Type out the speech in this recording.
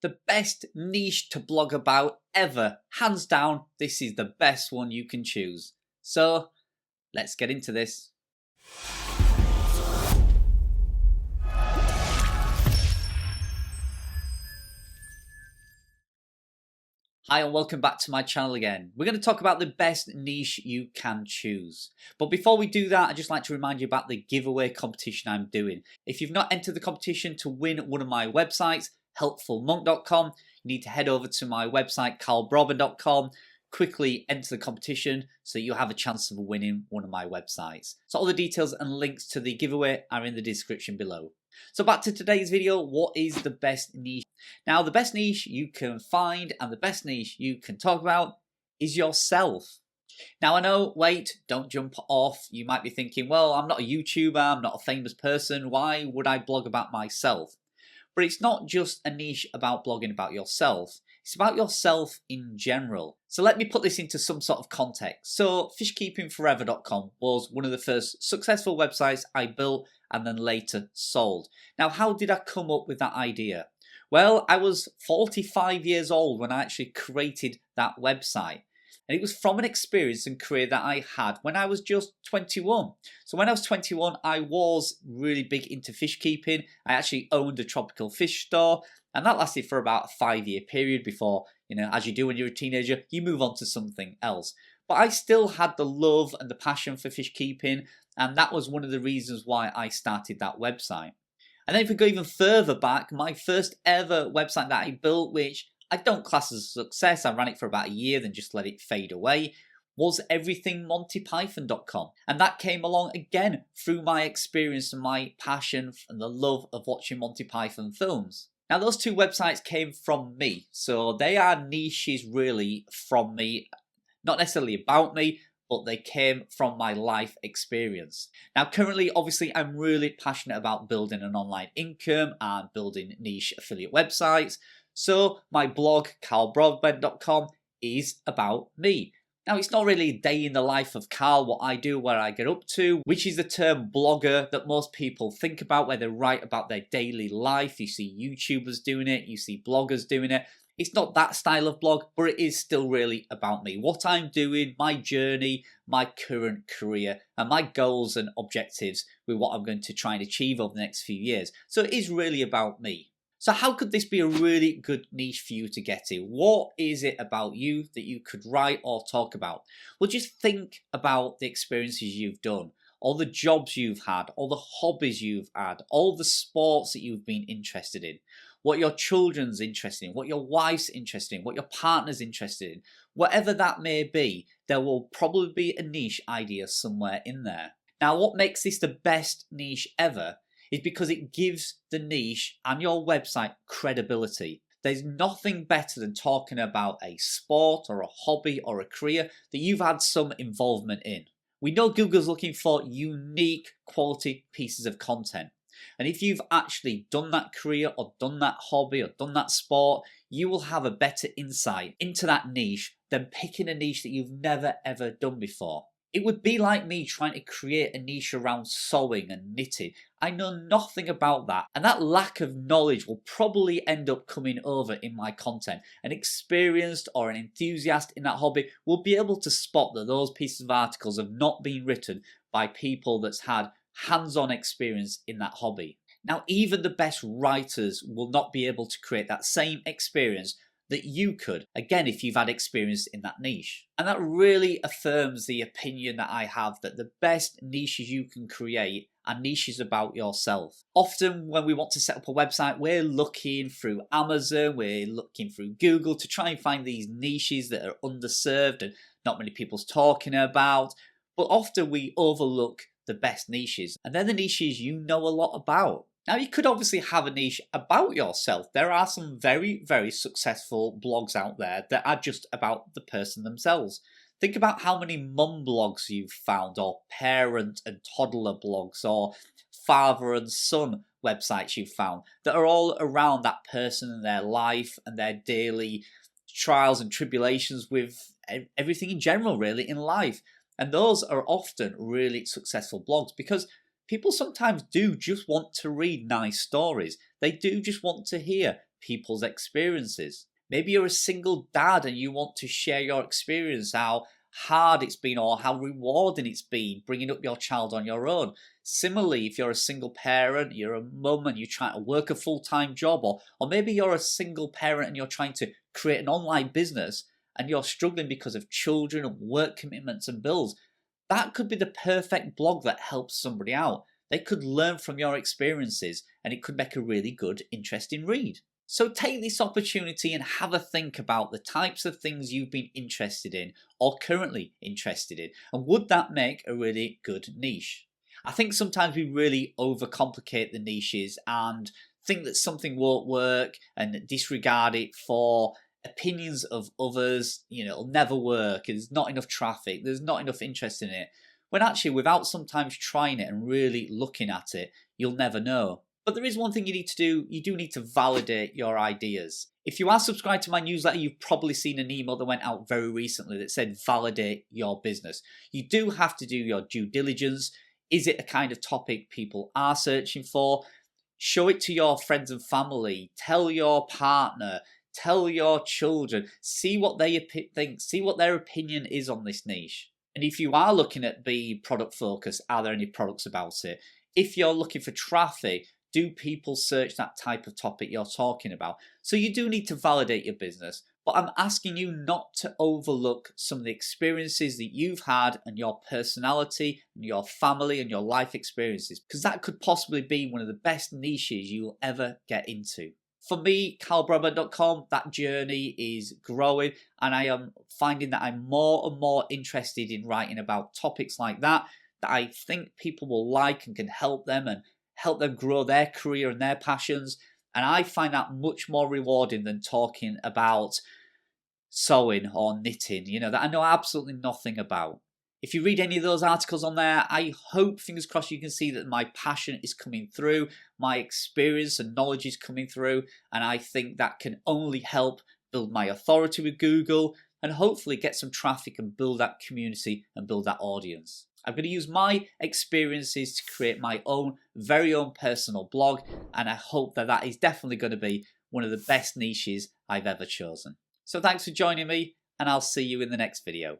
The best niche to blog about ever. Hands down, this is the best one you can choose. So, let's get into this. Hi and welcome back to my channel again. We're going to talk about the best niche you can choose. But before we do that, I'd just like to remind you about the giveaway competition I'm doing. If you've not entered the competition to win one of my websites, helpfulmonk.com, you need to head over to my website, karlbrauben.com, quickly enter the competition so you'll have a chance of winning one of my websites. So all the details and links to the giveaway are in the description below. So back to today's video, what is the best niche? Now the best niche you can find and the best niche you can talk about is yourself. Now I know, wait, don't jump off. You might be thinking, well, I'm not a YouTuber, I'm not a famous person, why would I blog about myself? But it's not just a niche about blogging about yourself. It's about yourself in general. So let me put this into some sort of context. So fishkeepingforever.com was one of the first successful websites I built and then later sold. Now, how did I come up with that idea? Well, I was 45 years old when I actually created that website. And it was from an experience and career that I had when I was just 21. So when I was 21, I was really big into fish keeping. I actually owned a tropical fish store, and that lasted for about a 5-year period before, as you do when you're a teenager, you move on to something else. But I still had the love and the passion for fish keeping, and that was one of the reasons why I started that website. And then if we go even further back, my first ever website that I built, which I don't class as a success, I ran it for about a year, then just let it fade away, was everythingmontypython.com. And that came along again through my experience and my passion and the love of watching Monty Python films. Now those two websites came from me, so they are niches really from me, not necessarily about me, but they came from my life experience. Now currently, obviously, I'm really passionate about building an online income and building niche affiliate websites. So my blog, karlbrauben.com, is about me. Now it's not really a day in the life of Karl, what I do, where I get up to, which is the term blogger that most people think about, where they write about their daily life. You see YouTubers doing it, you see bloggers doing it. It's not that style of blog, but it is still really about me. What I'm doing, my journey, my current career, and my goals and objectives with what I'm going to try and achieve over the next few years. So it is really about me. So how could this be a really good niche for you to get to? What is it about you that you could write or talk about? Well, just think about the experiences you've done, all the jobs you've had, all the hobbies you've had, all the sports that you've been interested in, what your children's interested in, what your wife's interested in, what your partner's interested in. Whatever that may be, there will probably be a niche idea somewhere in there. Now, what makes this the best niche ever is because it gives the niche and your website credibility. There's nothing better than talking about a sport or a hobby or a career that you've had some involvement in. We know Google's looking for unique quality pieces of content. And if you've actually done that career or done that hobby or done that sport, you will have a better insight into that niche than picking a niche that you've never ever done before. It would be like me trying to create a niche around sewing and knitting. I know nothing about that, and that lack of knowledge will probably end up coming over in my content. An experienced or an enthusiast in that hobby will be able to spot that those pieces of articles have not been written by people that's had hands-on experience in that hobby. Now, even the best writers will not be able to create that same experience that you could, again, if you've had experience in that niche. And that really affirms the opinion that I have that the best niches you can create are niches about yourself. Often when we want to set up a website, we're looking through Amazon, we're looking through Google to try and find these niches that are underserved and not many people's talking about. But often we overlook the best niches, and they're the niches you know a lot about. Now, you could obviously have a niche about yourself. There are some very, very successful blogs out there that are just about the person themselves. Think about how many mum blogs you've found, or parent and toddler blogs, or father and son websites you've found that are all around that person and their life and their daily trials and tribulations with everything in general, really, in life. And those are often really successful blogs because people sometimes do just want to read nice stories. They do just want to hear people's experiences. Maybe you're a single dad and you want to share your experience, how hard it's been or how rewarding it's been bringing up your child on your own. Similarly, if you're a single parent, you're a mum and you're trying to work a full-time job, or maybe you're a single parent and you're trying to create an online business and you're struggling because of children and work commitments and bills, that could be the perfect blog that helps somebody out. They could learn from your experiences and it could make a really good, interesting read. So take this opportunity and have a think about the types of things you've been interested in or currently interested in, and would that make a really good niche? I think sometimes we really overcomplicate the niches and think that something won't work and disregard it for opinions of others. It'll never work, there's not enough traffic, there's not enough interest in it. When actually, without sometimes trying it and really looking at it, you'll never know. But there is one thing you need to do. You do need to validate your ideas. If you are subscribed to my newsletter, you've probably seen an email that went out very recently that said validate your business. You do have to do your due diligence. Is it a kind of topic people are searching for? Show it to your friends and family. Tell your partner. Tell your children. See what they think. See what their opinion is on this niche. And if you are looking at being product focused, are there any products about it? If you're looking for traffic, do people search that type of topic you're talking about? So you do need to validate your business, but I'm asking you not to overlook some of the experiences that you've had and your personality and your family and your life experiences, because that could possibly be one of the best niches you'll ever get into. For me, carlbradman.com, that journey is growing and I am finding that I'm more and more interested in writing about topics like that I think people will like and can help them and help them grow their career and their passions. And I find that much more rewarding than talking about sewing or knitting, that I know absolutely nothing about. If you read any of those articles on there, I hope, fingers crossed, you can see that my passion is coming through, my experience and knowledge is coming through, and I think that can only help build my authority with Google and hopefully get some traffic and build that community and build that audience. I'm going to use my experiences to create my own very own personal blog, and I hope that that is definitely going to be one of the best niches I've ever chosen. So thanks for joining me, and I'll see you in the next video.